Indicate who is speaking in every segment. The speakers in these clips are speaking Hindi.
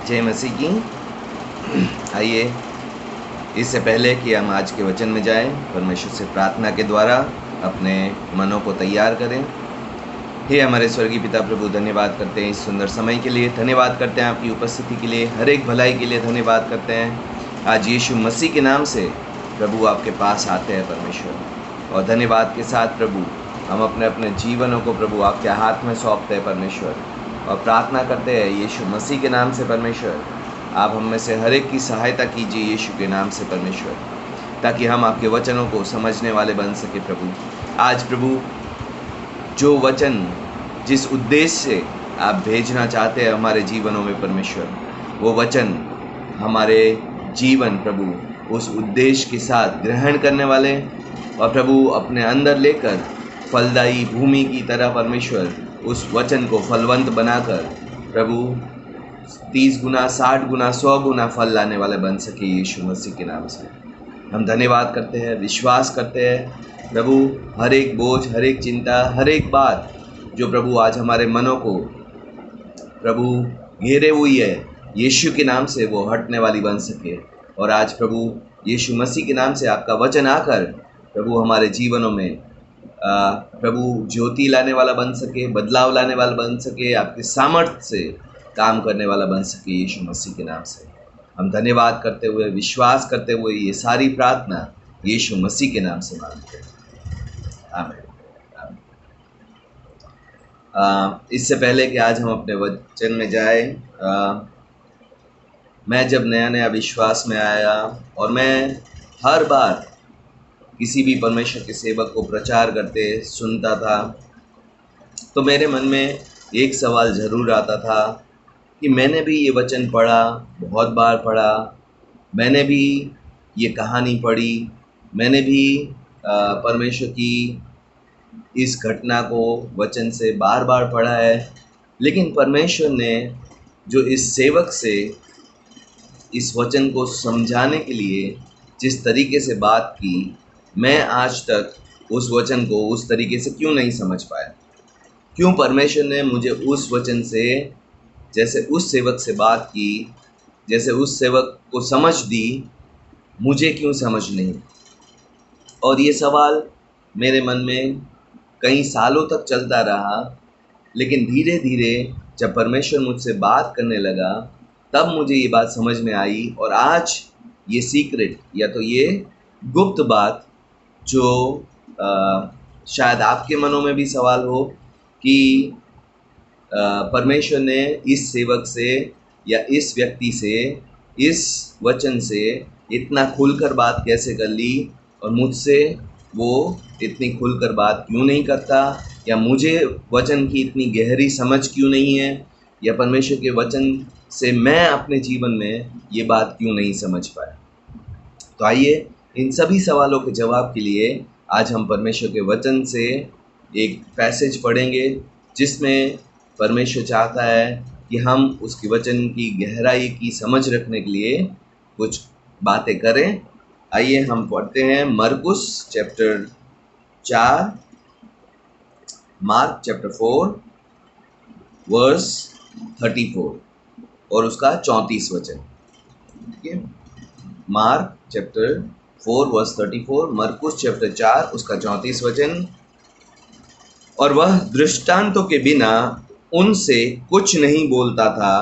Speaker 1: जय मसीह की। आइए, इससे पहले कि हम आज के वचन में जाएं, परमेश्वर से प्रार्थना के द्वारा अपने मनों को तैयार करें। हे हमारे स्वर्गीय पिता प्रभु, धन्यवाद करते हैं इस सुंदर समय के लिए, धन्यवाद करते हैं आपकी उपस्थिति के लिए, हर एक भलाई के लिए धन्यवाद करते हैं। आज यीशु मसीह के नाम से प्रभु आपके पास आते हैं परमेश्वर, और धन्यवाद के साथ प्रभु हम अपने अपने जीवनों को प्रभु आपके हाथ में सौंपते हैं परमेश्वर, और प्रार्थना करते हैं यीशु मसीह के नाम से परमेश्वर, आप हम में से हर एक की सहायता कीजिए यीशु के नाम से परमेश्वर, ताकि हम आपके वचनों को समझने वाले बन सके प्रभु। आज प्रभु जो वचन जिस उद्देश्य से आप भेजना चाहते हैं हमारे जीवनों में परमेश्वर, वो वचन हमारे जीवन प्रभु उस उद्देश्य के साथ ग्रहण करने वाले, और प्रभु अपने अंदर लेकर फलदायी भूमि की तरह परमेश्वर उस वचन को फलवंत बनाकर प्रभु 30 गुना 60 गुना 100 गुना फल लाने वाले बन सके यीशु मसीह के नाम से। हम धन्यवाद करते हैं, विश्वास करते हैं प्रभु, हर एक बोझ, हर एक चिंता, हर एक बात जो प्रभु आज हमारे मनों को प्रभु घेरे हुई है, यीशु के नाम से वो हटने वाली बन सके। और आज प्रभु यीशु मसीह के नाम से आपका वचन आकर प्रभु हमारे जीवनों में प्रभु ज्योति लाने वाला बन सके, बदलाव लाने वाला बन सके, आपके सामर्थ्य से काम करने वाला बन सके यीशु मसीह के नाम से। हम धन्यवाद करते हुए, विश्वास करते हुए ये सारी प्रार्थना यीशु मसीह के नाम से मांगते हैं, आमीन। इससे पहले कि आज हम अपने वचन में जाएं, मैं जब नया नया विश्वास में आया और मैं हर बार किसी भी परमेश्वर के सेवक को प्रचार करते सुनता था, तो मेरे मन में एक सवाल ज़रूर आता था कि मैंने भी ये वचन पढ़ा, बहुत बार पढ़ा, मैंने भी ये कहानी पढ़ी, मैंने भी परमेश्वर की इस घटना को वचन से बार बार पढ़ा है, लेकिन परमेश्वर ने जो इस सेवक से इस वचन को समझाने के लिए जिस तरीके से बात की, मैं आज तक उस वचन को उस तरीके से क्यों नहीं समझ पाया। क्यों परमेश्वर ने मुझे उस वचन से, जैसे उस सेवक से बात की, जैसे उस सेवक को समझ दी, मुझे क्यों समझ नहीं। और ये सवाल मेरे मन में कई सालों तक चलता रहा, लेकिन धीरे धीरे जब परमेश्वर मुझसे बात करने लगा, तब मुझे ये बात समझ में आई। और आज ये सीक्रेट, या तो ये गुप्त बात जो शायद आपके मनों में भी सवाल हो कि परमेश्वर ने इस सेवक से या इस व्यक्ति से इस वचन से इतना खुलकर बात कैसे कर ली, और मुझसे वो इतनी खुलकर बात क्यों नहीं करता, या मुझे वचन की इतनी गहरी समझ क्यों नहीं है, या परमेश्वर के वचन से मैं अपने जीवन में ये बात क्यों नहीं समझ पाया। तो आइए इन सभी सवालों के जवाब के लिए आज हम परमेश्वर के वचन से एक पैसेज पढ़ेंगे, जिसमें परमेश्वर चाहता है कि हम उसके वचन की गहराई की समझ रखने के लिए कुछ बातें करें। आइए हम पढ़ते हैं मरकुस चैप्टर 4, मार्क चैप्टर 4 वर्स 34 और उसका 34 वचन। ठीक है, मार्क चैप्टर 4 वर्स 34, मरकुस चैप्टर 4 उसका 34 वचन। और वह दृष्टांतों के बिना उनसे कुछ नहीं बोलता था,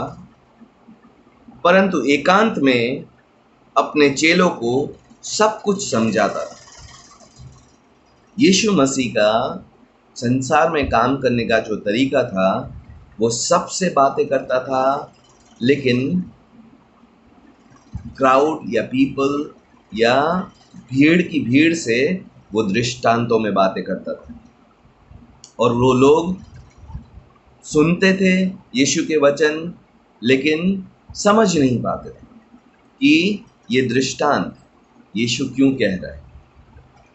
Speaker 1: परंतु एकांत में अपने चेलों को सब कुछ समझाता था। यीशु मसीह का संसार में काम करने का जो तरीका था, वो सबसे बातें करता था, लेकिन क्राउड या पीपल या भीड़ की भीड़ से वो दृष्टांतों में बातें करता था, और वो लोग सुनते थे यीशु के वचन, लेकिन समझ नहीं पाते थे कि ये दृष्टांत यीशु क्यों कह रहा है,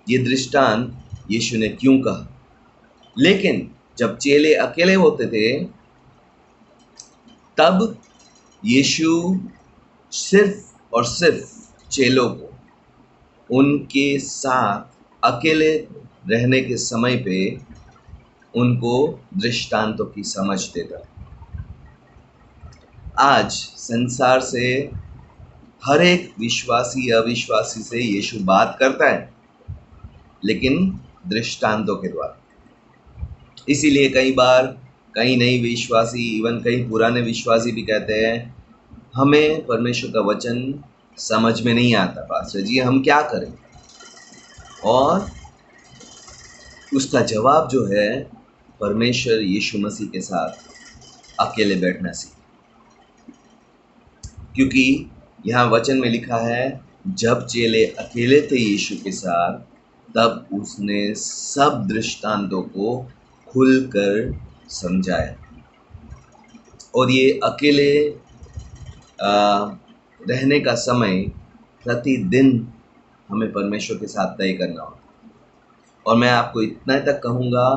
Speaker 1: ये दृष्टांत यीशु ने क्यों कहा। लेकिन जब चेले अकेले होते थे, तब यीशु सिर्फ और सिर्फ चेलों को उनके साथ अकेले रहने के समय पे उनको दृष्टांतों की समझ देता। आज संसार से हर एक विश्वासी अविश्वासी से यीशु बात करता है, लेकिन दृष्टांतों के द्वारा। इसीलिए कई बार कई नई विश्वासी, इवन कई पुराने विश्वासी भी कहते हैं हमें परमेश्वर का वचन समझ में नहीं आता पास्टर जी, हम क्या करें। और उसका जवाब जो है, परमेश्वर यीशु मसीह के साथ अकेले बैठना सीखें। क्योंकि यहाँ वचन में लिखा है, जब चेले अकेले थे यीशु के साथ, तब उसने सब दृष्टांतों को खुलकर समझाया। और ये अकेले रहने का समय प्रतिदिन हमें परमेश्वर के साथ तय करना होगा। और मैं आपको इतना तक कहूँगा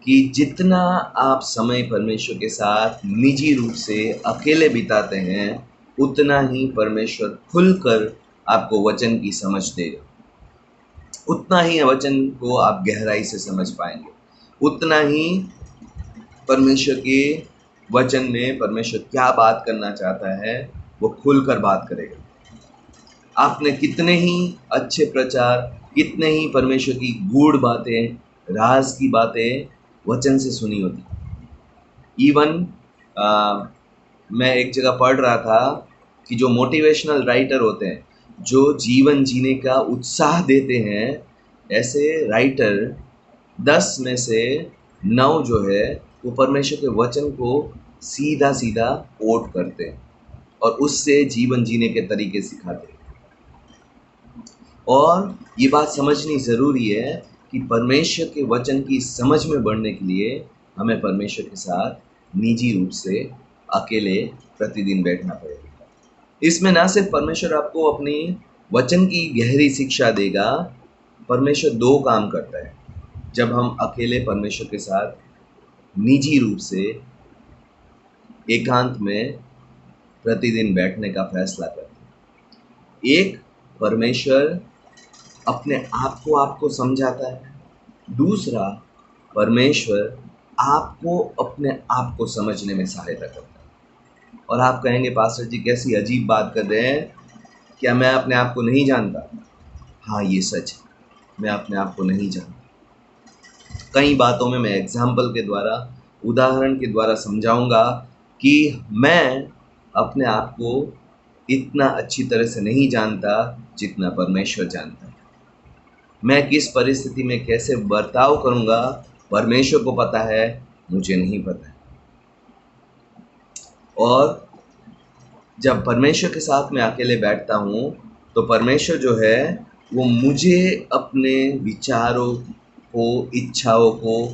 Speaker 1: कि जितना आप समय परमेश्वर के साथ निजी रूप से अकेले बिताते हैं, उतना ही परमेश्वर खुलकर आपको वचन की समझ देगा, उतना ही वचन को आप गहराई से समझ पाएंगे, उतना ही परमेश्वर के वचन में परमेश्वर क्या बात करना चाहता है वो खुलकर बात करेगा। आपने कितने ही अच्छे प्रचार, कितने ही परमेश्वर की गूढ़ बातें, राज की बातें वचन से सुनी होती। इवन मैं एक जगह पढ़ रहा था कि जो मोटिवेशनल राइटर होते हैं, जो जीवन जीने का उत्साह देते हैं, ऐसे राइटर 10 में से 9 जो है वो परमेश्वर के वचन को सीधा सीधा कोट करते हैं और उससे जीवन जीने के तरीके सिखाते हैं। और ये बात समझनी ज़रूरी है कि परमेश्वर के वचन की समझ में बढ़ने के लिए हमें परमेश्वर के साथ निजी रूप से अकेले प्रतिदिन बैठना पड़ेगा। इसमें ना सिर्फ परमेश्वर आपको अपनी वचन की गहरी शिक्षा देगा, परमेश्वर 2 काम करता है जब हम अकेले परमेश्वर के साथ निजी रूप से एकांत में प्रतिदिन बैठने का फैसला करते हैं। एक, परमेश्वर अपने आप को आपको समझाता है। दूसरा, परमेश्वर आपको अपने आप को समझने में सहायता करता है। और आप कहेंगे पास्टर जी कैसी अजीब बात कर रहे हैं, क्या मैं अपने आप को नहीं जानता? हाँ, ये सच है, मैं अपने आप को नहीं जानता। कई बातों में मैं एग्जाम्पल के द्वारा, उदाहरण के द्वारा समझाऊंगा कि मैं अपने आप को इतना अच्छी तरह से नहीं जानता जितना परमेश्वर जानता है। मैं किस परिस्थिति में कैसे बर्ताव करूंगा परमेश्वर को पता है, मुझे नहीं पता है। और जब परमेश्वर के साथ मैं अकेले बैठता हूँ तो परमेश्वर जो है वो मुझे अपने विचारों को, इच्छाओं को,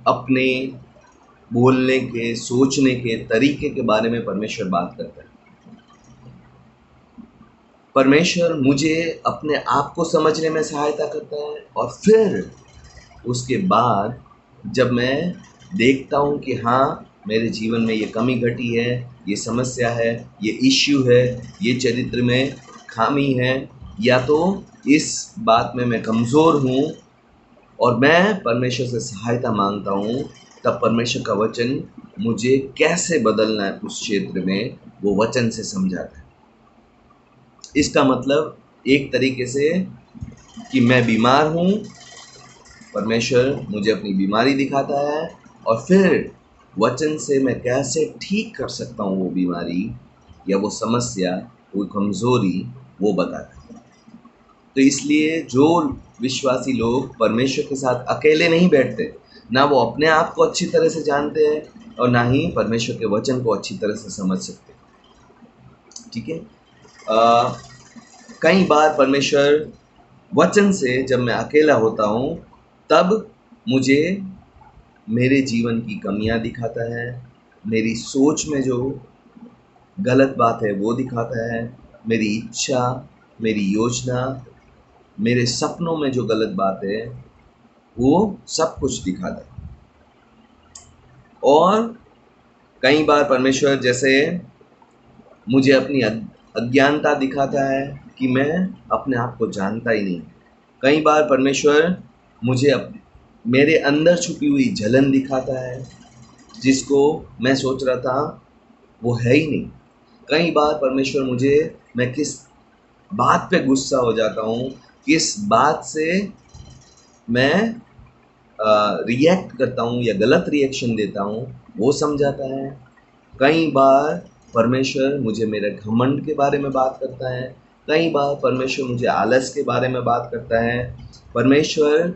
Speaker 1: अपने बोलने के, सोचने के तरीके के बारे में परमेश्वर बात करता है। परमेश्वर मुझे अपने आप को समझने में सहायता करता है। और फिर उसके बाद जब मैं देखता हूँ कि हाँ, मेरे जीवन में ये कमी घटी है, ये समस्या है, ये इश्यू है, ये चरित्र में खामी है, या तो इस बात में मैं कमज़ोर हूँ और मैं परमेश्वर से सहायता मांगता हूँ, तब परमेश्वर का वचन मुझे कैसे बदलना है उस क्षेत्र में वो वचन से समझाता है। इसका मतलब एक तरीके से कि मैं बीमार हूँ, परमेश्वर मुझे अपनी बीमारी दिखाता है और फिर वचन से मैं कैसे ठीक कर सकता हूँ वो बीमारी या वो समस्या, वो कमज़ोरी, वो बताता है। तो इसलिए जो विश्वासी लोग परमेश्वर के साथ अकेले नहीं बैठते, ना वो अपने आप को अच्छी तरह से जानते हैं और ना ही परमेश्वर के वचन को अच्छी तरह से समझ सकते। ठीक है, कई बार परमेश्वर वचन से जब मैं अकेला होता हूँ तब मुझे मेरे जीवन की कमियां दिखाता है, मेरी सोच में जो गलत बात है वो दिखाता है, मेरी इच्छा, मेरी योजना, मेरे सपनों में जो गलत बात है वो सब कुछ दिखाता है। और कई बार परमेश्वर जैसे मुझे अपनी अज्ञानता दिखाता है कि मैं अपने आप को जानता ही नहीं। कई बार परमेश्वर मुझे मेरे अंदर छुपी हुई जलन दिखाता है, जिसको मैं सोच रहा था वो है ही नहीं। कई बार परमेश्वर मुझे, मैं किस बात पे गुस्सा हो जाता हूँ, किस बात से मैं रिएक्ट करता हूँ या गलत रिएक्शन देता हूँ, वो समझाता है। कई बार परमेश्वर मुझे मेरे घमंड के बारे में बात करता है, कई बार परमेश्वर मुझे आलस के बारे में बात करता है, परमेश्वर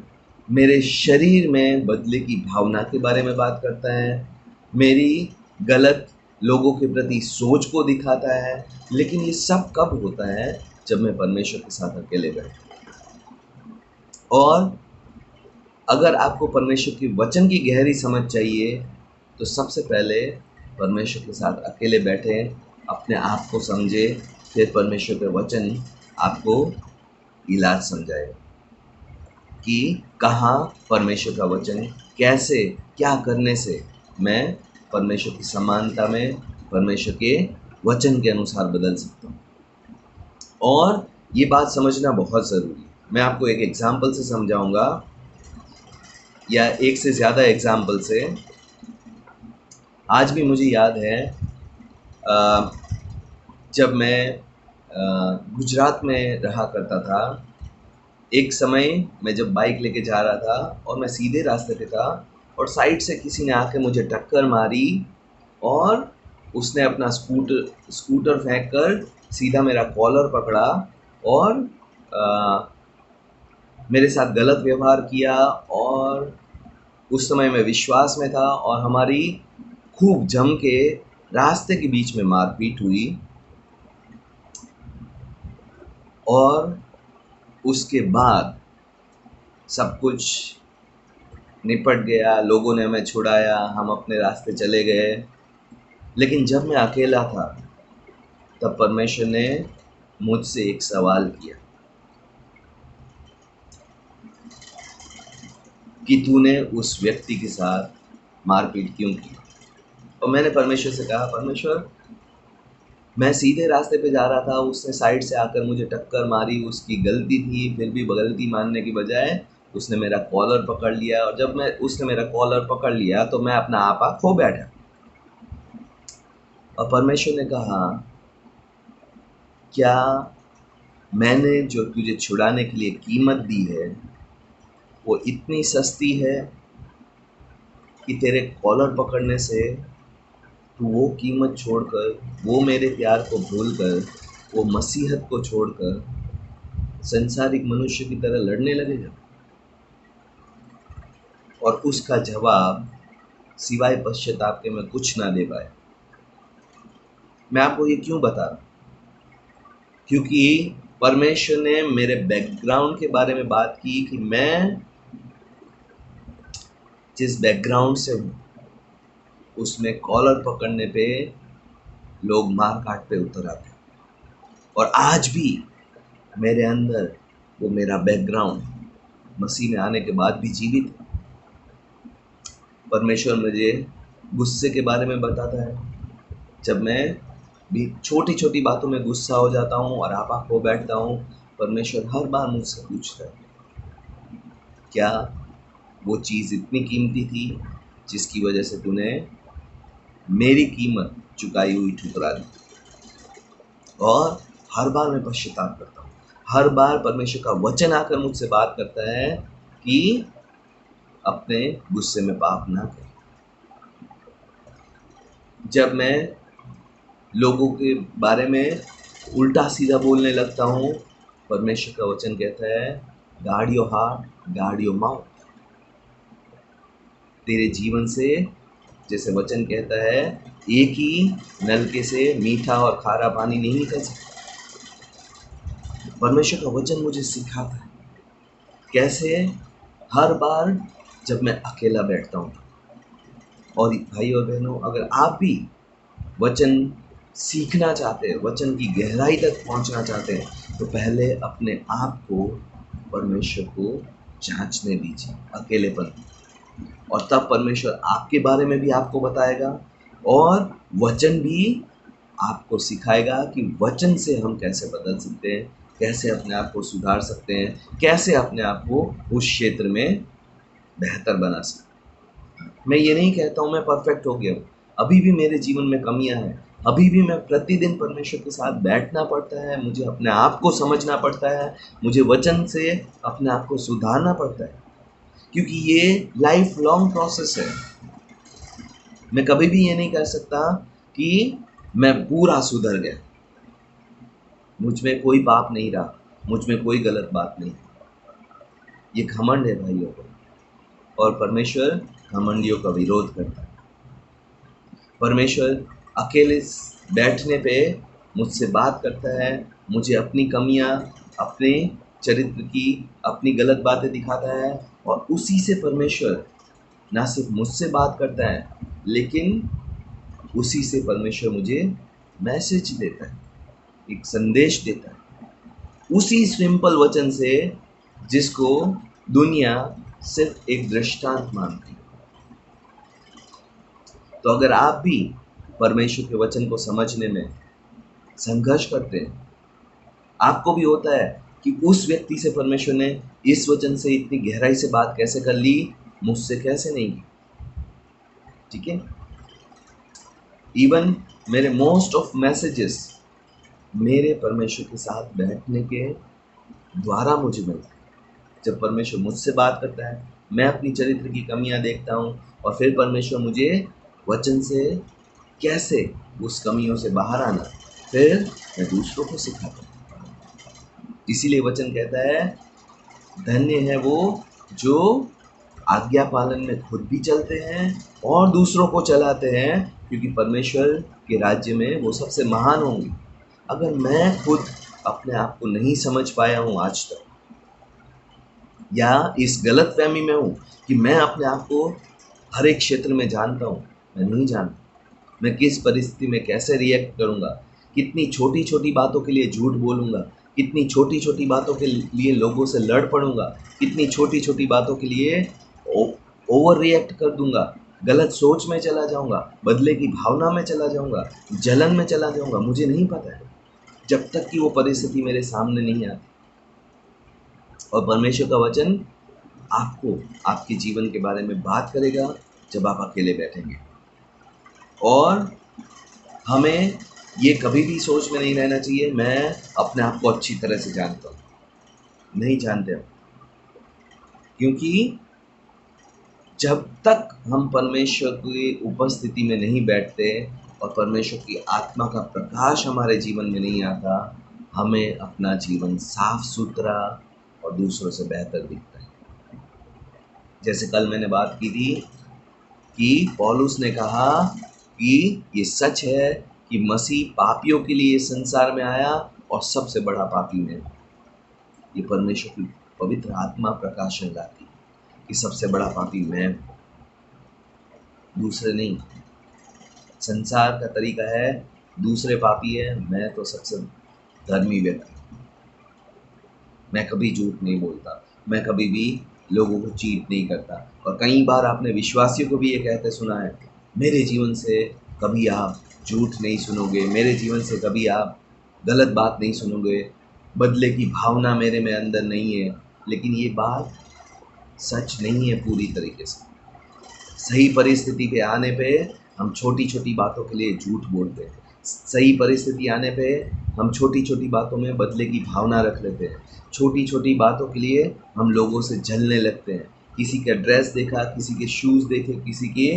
Speaker 1: मेरे शरीर में बदले की भावना के बारे में बात करता है, मेरी गलत लोगों के प्रति सोच को दिखाता है। लेकिन ये सब कब होता है? जब मैं परमेश्वर के साथ अकेले बैठता हूँ। और अगर आपको परमेश्वर के वचन की गहरी समझ चाहिए तो सबसे पहले परमेश्वर के साथ अकेले बैठें, अपने आप को समझें, फिर परमेश्वर के वचन आपको इलाज समझाएगा कि कहाँ परमेश्वर का वचन, कैसे, क्या करने से मैं परमेश्वर की समानता में, परमेश्वर के वचन के अनुसार बदल सकता हूँ। और ये बात समझना बहुत ज़रूरी है। मैं आपको एक एग्जाम्पल से समझाऊंगा, या एक से ज़्यादा एग्जाम्पल से। आज भी मुझे याद है जब मैं गुजरात में रहा करता था, एक समय मैं जब बाइक लेके जा रहा था और मैं सीधे रास्ते पे था और साइड से किसी ने आके मुझे टक्कर मारी और उसने अपना स्कूटर फेंक कर सीधा मेरा कॉलर पकड़ा और मेरे साथ गलत व्यवहार किया। और उस समय मैं विश्वास में था और हमारी खूब जम के रास्ते के बीच में मारपीट हुई। और उसके बाद सब कुछ निपट गया, लोगों ने हमें छुड़ाया, हम अपने रास्ते चले गए। लेकिन जब मैं अकेला था तब परमेश्वर ने मुझसे एक सवाल किया कि तूने उस व्यक्ति के साथ मारपीट क्यों की? और मैंने परमेश्वर से कहा, परमेश्वर, मैं सीधे रास्ते पे जा रहा था, उसने साइड से आकर मुझे टक्कर मारी, उसकी गलती थी, फिर भी गलती मानने की बजाय उसने मेरा कॉलर पकड़ लिया। और जब उसने मेरा कॉलर पकड़ लिया तो मैं अपना आपा खो बैठा। और परमेश्वर ने कहा, क्या मैंने जो तुझे छुड़ाने के लिए कीमत दी है वो इतनी सस्ती है कि तेरे कॉलर पकड़ने से तू वो कीमत छोड़कर, वो मेरे प्यार को भूलकर, वो मसीहत को छोड़कर संसारिक मनुष्य की तरह लड़ने लगेगा? और उसका जवाब सिवाय पश्चाताप के मैं कुछ ना दे पाया। मैं आपको ये क्यों बता रहा हूँ? क्योंकि परमेश्वर ने मेरे बैकग्राउंड के बारे में बात की कि मैं जिस बैकग्राउंड से हूँ उसमें कॉलर पकड़ने पे लोग मार काट पे उतर आते हैं। और आज भी मेरे अंदर वो मेरा बैकग्राउंड मसीह में आने के बाद भी जीवित है। परमेश्वर मुझे गुस्से के बारे में बताता है। जब मैं भी छोटी छोटी बातों में गुस्सा हो जाता हूँ और आपा खो बैठता हूँ, परमेश्वर हर बार मुझसे पूछता है, क्या वो चीज़ इतनी कीमती थी जिसकी वजह से तूने मेरी कीमत चुकाई हुई ठुकरा दी? और हर बार मैं पश्चाताप करता हूँ। हर बार परमेश्वर का वचन आकर मुझसे बात करता है कि अपने गुस्से में पाप ना कर। जब मैं लोगों के बारे में उल्टा सीधा बोलने लगता हूँ, परमेश्वर का वचन कहता है, guard your heart, guard your mouth. तेरे जीवन से, जैसे वचन कहता है, एक ही नलके से मीठा और खारा पानी नहीं निकल सकता। परमेश्वर का वचन मुझे सिखाता है कैसे हर बार जब मैं अकेला बैठता हूँ। और भाई और बहनों, अगर आप भी वचन सीखना चाहते हैं, वचन की गहराई तक पहुंचना चाहते हैं, तो पहले अपने आप को परमेश्वर को जांचने दीजिए अकेलेपन। और तब परमेश्वर आपके बारे में भी आपको बताएगा और वचन भी आपको सिखाएगा कि वचन से हम कैसे बदल सकते हैं, कैसे अपने आप को सुधार सकते हैं, कैसे अपने आप को उस क्षेत्र में बेहतर बना सकते हैं। मैं ये नहीं कहता हूँ मैं परफेक्ट हो गया हूँ, अभी भी मेरे जीवन में कमियां हैं, अभी भी मैं प्रतिदिन परमेश्वर के साथ बैठना पड़ता है, मुझे अपने आप को समझना पड़ता है, मुझे वचन से अपने आप को सुधारना पड़ता है, क्योंकि ये लाइफ लॉन्ग प्रोसेस है। मैं कभी भी ये नहीं कह सकता कि मैं पूरा सुधर गया, मुझ में कोई पाप नहीं रहा, मुझ में कोई गलत बात नहीं। ये घमंड है भाइयों को, और परमेश्वर घमंडियों का विरोध करता है। परमेश्वर अकेले बैठने पे मुझसे बात करता है, मुझे अपनी कमियां, अपने चरित्र की, अपनी गलत बातें दिखाता है, और उसी से परमेश्वर ना सिर्फ मुझसे बात करता है, लेकिन उसी से परमेश्वर मुझे मैसेज देता है, एक संदेश देता है, उसी सिंपल वचन से जिसको दुनिया सिर्फ एक दृष्टांत मानती है। तो अगर आप भी परमेश्वर के वचन को समझने में संघर्ष करते हैं, आपको भी होता है कि उस व्यक्ति से परमेश्वर ने इस वचन से इतनी गहराई से बात कैसे कर ली, मुझसे कैसे नहीं की। ठीक है, इवन मेरे मोस्ट ऑफ मैसेजेस मेरे परमेश्वर के साथ बैठने के द्वारा मुझे मिलते हैं। जब परमेश्वर मुझसे बात करता है, मैं अपनी चरित्र की कमियां देखता हूँ, और फिर परमेश्वर मुझे वचन से कैसे उस कमियों से बाहर आना, फिर मैं दूसरों को सिखाता हूँ। इसीलिए वचन कहता है, धन्य है वो जो आज्ञा पालन में खुद भी चलते हैं और दूसरों को चलाते हैं, क्योंकि परमेश्वर के राज्य में वो सबसे महान होंगे। अगर मैं खुद अपने आप को नहीं समझ पाया हूँ आज तक, या इस गलत फहमी में हूँ कि मैं अपने आप को हर एक क्षेत्र में जानता हूँ, मैं नहीं जानता। मैं किस परिस्थिति में कैसे रिएक्ट करूँगा, कितनी छोटी छोटी बातों के लिए झूठ बोलूँगा, कितनी छोटी छोटी बातों के लिए लोगों से लड़ पड़ूँगा, कितनी छोटी छोटी बातों के लिए ओवर रिएक्ट कर दूँगा, गलत सोच में चला जाऊँगा, बदले की भावना में चला जाऊँगा, जलन में चला जाऊँगा, मुझे नहीं पता है, जब तक कि वो परिस्थिति मेरे सामने नहीं आती। और परमेश्वर का वचन आपको आपके जीवन के बारे में बात करेगा जब आप अकेले बैठेंगे। और हमें ये कभी भी सोच में नहीं रहना चाहिए मैं अपने आप को अच्छी तरह से जानता हूँ, नहीं जानते हम। क्योंकि जब तक हम परमेश्वर की उपस्थिति में नहीं बैठते और परमेश्वर की आत्मा का प्रकाश हमारे जीवन में नहीं आता, हमें अपना जीवन साफ सुथरा और दूसरों से बेहतर दिखता है। जैसे कल मैंने बात की थी कि पौलुस ने कहा कि ये सच है कि मसीह पापियों के लिए संसार में आया, और सबसे बड़ा पापी में ये परमेश्वर की पवित्र आत्मा प्रकाशन लाती कि सबसे बड़ा पापी मैं, दूसरे नहीं। संसार का तरीका है दूसरे पापी है, मैं तो सबसे धर्मी व्यक्ति, मैं कभी झूठ नहीं बोलता, मैं कभी भी लोगों को चीट नहीं करता। और कई बार आपने विश्वासियों को भी ये कहते सुना है, मेरे जीवन से कभी आप झूठ नहीं सुनोगे, मेरे जीवन से कभी आप गलत बात नहीं सुनोगे, बदले की भावना मेरे में अंदर नहीं है। लेकिन ये बात सच नहीं है पूरी तरीके से। सही परिस्थिति पे आने पे हम छोटी छोटी बातों के लिए झूठ बोलते हैं, सही परिस्थिति आने पे हम छोटी छोटी बातों में बदले की भावना रख लेते हैं, छोटी छोटी बातों के लिए हम लोगों से जलने लगते हैं। किसी का ड्रेस देखा, किसी के शूज़ देखे, किसी के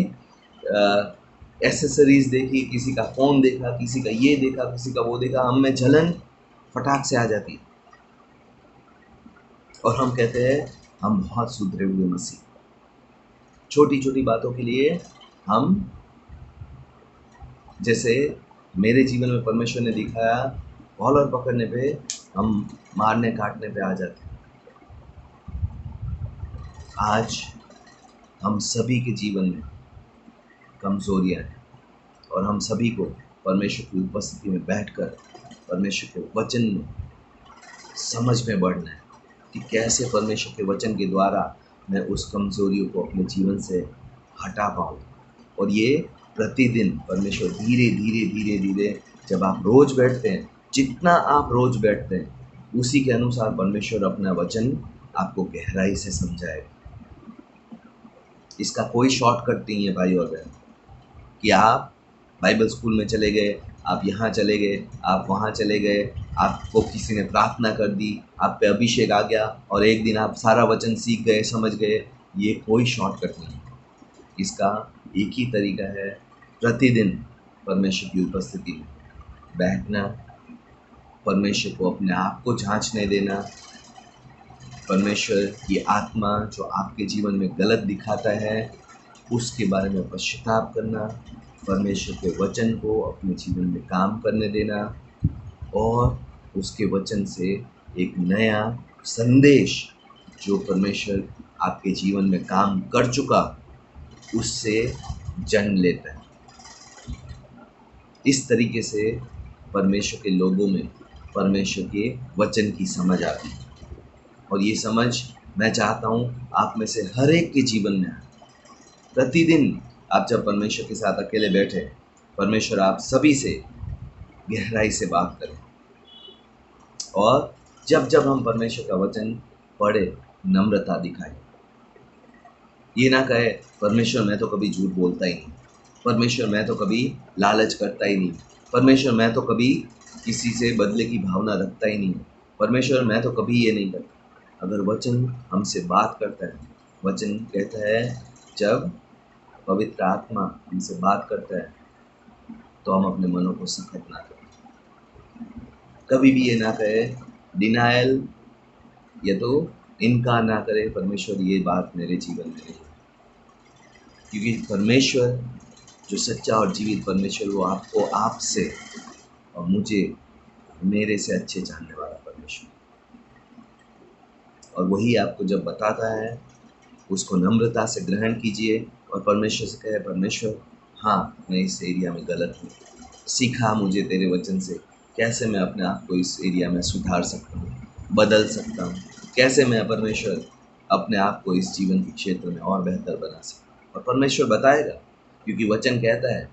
Speaker 1: एसेसरीज देखी, किसी का फ़ोन देखा, किसी का ये देखा, किसी का वो देखा, हम में जलन फटाक से आ जाती है और हम कहते हैं हम बहुत सुधरे हुए मसीह। छोटी छोटी बातों के लिए हम, जैसे मेरे जीवन में परमेश्वर ने दिखाया, कॉलर पकड़ने पे हम मारने काटने पे आ जाते हैं। आज हम सभी के जीवन में कमज़ोरियाँ हैं और हम सभी को परमेश्वर की उपस्थिति में बैठकर परमेश्वर के वचन में समझ में बढ़ना है कि कैसे परमेश्वर के वचन के द्वारा मैं उस कमज़ोरियों को अपने जीवन से हटा पाऊँ। और ये प्रतिदिन परमेश्वर धीरे धीरे धीरे धीरे, जब आप रोज़ बैठते हैं, जितना आप रोज़ बैठते हैं उसी के अनुसार परमेश्वर अपना वचन आपको गहराई से समझाएगा। इसका कोई शॉर्टकट नहीं है भाई और बहन, कि आप बाइबल स्कूल में चले गए, आप यहाँ चले गए, आप वहाँ चले गए, आपको किसी ने प्रार्थना कर दी, आप पे अभिषेक आ गया और एक दिन आप सारा वचन सीख गए, समझ गए। ये कोई शॉर्टकट नहीं है। इसका एक ही तरीका है, प्रतिदिन परमेश्वर की उपस्थिति में बैठना, परमेश्वर को अपने आप को जांचने देना, परमेश्वर की आत्मा जो आपके जीवन में गलत दिखाता है उसके बारे में पश्चाताप करना, परमेश्वर के वचन को अपने जीवन में काम करने देना और उसके वचन से एक नया संदेश जो परमेश्वर आपके जीवन में काम कर चुका उससे जन्म लेता है। इस तरीके से परमेश्वर के लोगों में परमेश्वर के वचन की समझ आती है और ये समझ मैं चाहता हूँ आप में से हर एक के जीवन में आए। प्रतिदिन आप जब परमेश्वर के साथ अकेले बैठे, परमेश्वर आप सभी से गहराई से बात करें और जब जब हम परमेश्वर का वचन पढ़े नम्रता दिखाएं। ये ना कहे परमेश्वर मैं तो कभी झूठ बोलता ही नहीं, परमेश्वर मैं तो कभी लालच करता ही नहीं, परमेश्वर मैं तो कभी किसी से बदले की भावना रखता ही नहीं, परमेश्वर मैं तो कभी ये नहीं करता। अगर वचन हमसे बात करता है, वचन कहता है जब पवित्र आत्मा हमसे बात करता है तो हम अपने मनों को सख्त ना करें। कभी भी ये ना कहे डिनायल या तो इनकार ना करे, परमेश्वर ये बात मेरे जीवन में नहीं। क्योंकि परमेश्वर जो सच्चा और जीवित परमेश्वर वो आपको आपसे और मुझे मेरे से अच्छे जानने वाला परमेश्वर, और वही आपको जब बताता है उसको नम्रता से ग्रहण कीजिए और परमेश्वर से कहे परमेश्वर हाँ मैं इस एरिया में गलत हूँ, सीखा मुझे तेरे वचन से कैसे मैं अपने आप को इस एरिया में सुधार सकता हूँ, बदल सकता हूँ, कैसे मैं परमेश्वर अपने आप को इस जीवन के क्षेत्र में और बेहतर बना सकता हूँ। और परमेश्वर बताएगा क्योंकि वचन कहता है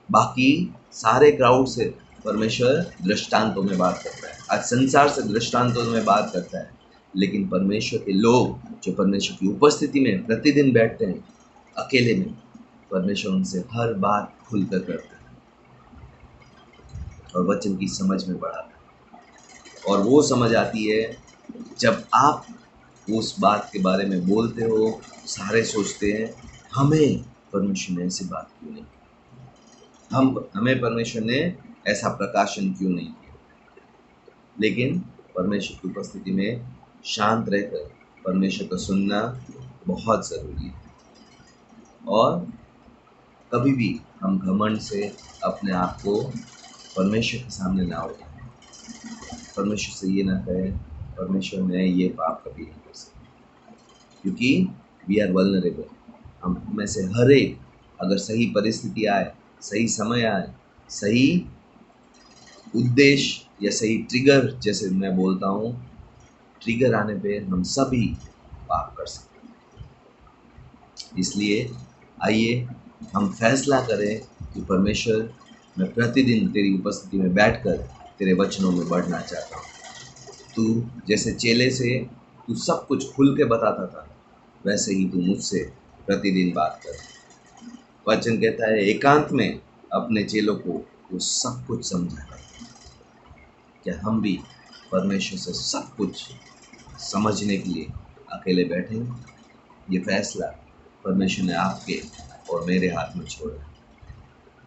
Speaker 1: बाकी सारे क्राउड से परमेश्वर दृष्टांतों में बात करता है, आज संसार से दृष्टांतों में बात करता है, लेकिन परमेश्वर के लोग जो परमेश्वर की उपस्थिति में प्रतिदिन बैठते हैं अकेले में, परमेश्वर उनसे हर बात खुलकर करता है और वचन की समझ में बढ़ाता है। और वो समझ आती है जब आप उस बात के बारे में बोलते हो, सारे सोचते हैं हमें परमेश्वर ने ऐसी बात क्यों नहीं की, हमें परमेश्वर ने ऐसा प्रकाशन क्यों नहीं किया। लेकिन परमेश्वर की उपस्थिति में शांत रहकर परमेश्वर को सुनना बहुत ज़रूरी है। और कभी भी हम घमंड से अपने आप को परमेश्वर के सामने ना उठाएं, परमेश्वर से ये ना कहें परमेश्वर मैं ये पाप कभी नहीं कर सकता, क्योंकि वी आर वल्नरेबल। हम में से हर एक अगर सही परिस्थिति आए, सही समय आए, सही उद्देश्य या सही ट्रिगर, जैसे मैं बोलता हूँ ट्रिगर आने पे हम सभी पाप कर सकते हैं। इसलिए आइए हम फैसला करें कि परमेश्वर मैं प्रतिदिन तेरी उपस्थिति में बैठकर तेरे वचनों में बढ़ना चाहता हूँ। तू जैसे चेले से तू सब कुछ खुल के बताता था, वैसे ही तू मुझसे प्रतिदिन बात कर। वचन कहता है एकांत में अपने चेलों को वो सब कुछ समझाता। क्या हम भी परमेश्वर से सब कुछ समझने के लिए अकेले बैठे? ये फैसला परमेश्वर ने आपके और मेरे हाथ में छोड़ा।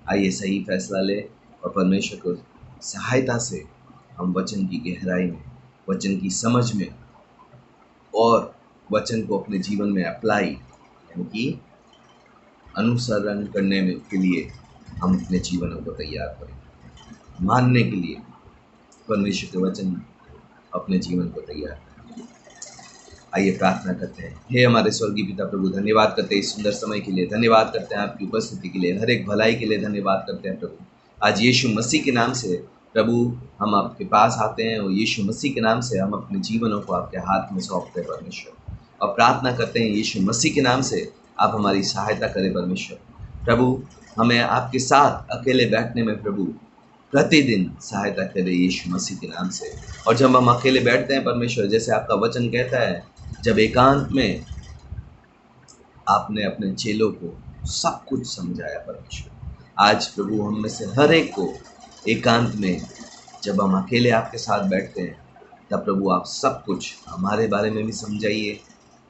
Speaker 1: आइए सही फैसला ले और परमेश्वर को सहायता से हम वचन की गहराई में, वचन की समझ में और वचन को अपने जीवन में अप्लाई यानी कि अनुसरण करने में के लिए हम अपने जीवनों को तैयार करें, मानने के लिए परमेश्वर के वचन अपने जीवन को तैयार करें। आइए प्रार्थना करते हैं। हे हमारे स्वर्गीय पिता प्रभु, धन्यवाद करते हैं इस सुंदर समय के लिए, धन्यवाद करते हैं आपकी उपस्थिति के लिए, हर एक भलाई के लिए धन्यवाद करते हैं प्रभु। आज यीशु मसीह के नाम से प्रभु हम आपके पास आते हैं और यीशु मसीह के नाम से हम अपने जीवनों को आपके हाथ में सौंपते हैं परमेश्वर, और प्रार्थना करते हैं यीशु मसीह के नाम से आप हमारी सहायता करें परमेश्वर। प्रभु हमें आपके साथ अकेले बैठने में प्रभु प्रतिदिन सहायता करें यीशु मसीह के नाम से। और जब हम अकेले बैठते हैं परमेश्वर, जैसे आपका वचन कहता है जब एकांत में आपने अपने चेलों को सब कुछ समझाया परमेश्वर, आज प्रभु हम में से हर एक को एकांत में जब हम अकेले आपके साथ बैठते हैं, तब प्रभु आप सब कुछ हमारे बारे में भी समझाइए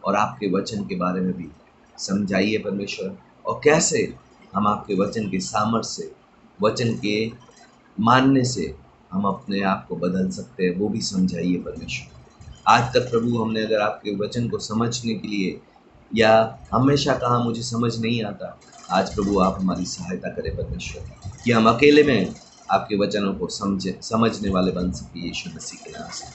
Speaker 1: और आपके वचन के बारे में भी समझाइए परमेश्वर, और कैसे हम आपके वचन के सामर्थ्य से, वचन के मानने से हम अपने आप को बदल सकते हैं, वो भी समझाइए परमेश्वर। आज तक प्रभु हमने अगर आपके वचन को समझने के लिए, या हमेशा कहा मुझे समझ नहीं आता, आज प्रभु आप हमारी सहायता करें परमेश्वर, कि हम अकेले में आपके वचनों को समझने वाले बन सके यीशु मसीह के नाम से।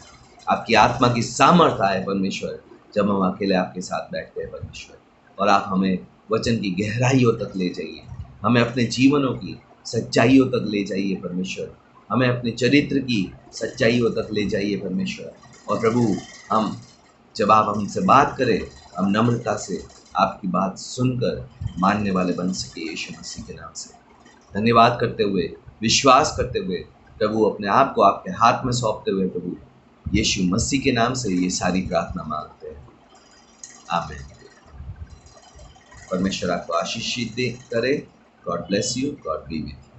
Speaker 1: आपकी आत्मा की सामर्थ आए परमेश्वर जब हम अकेले आपके साथ बैठते हैं परमेश्वर, और आप हमें वचन की गहराइयों तक ले जाइए, हमें अपने जीवनों की सच्चाइयों तक ले जाइए परमेश्वर, हमें अपने चरित्र की सच्चाइयों तक ले जाइए परमेश्वर। और प्रभु हम जब आप हमसे बात करें, हम नम्रता से आपकी बात सुनकर मानने वाले बन सके यीशु मसीह के नाम से। धन्यवाद करते हुए, विश्वास करते हुए प्रभु अपने आप को आपके हाथ में सौंपते हुए प्रभु यीशु मसीह के नाम से ये सारी प्रार्थना मांगते हैं, आमीन। परमेश्वर आपको आशीष दे करे। God bless you, God B with you.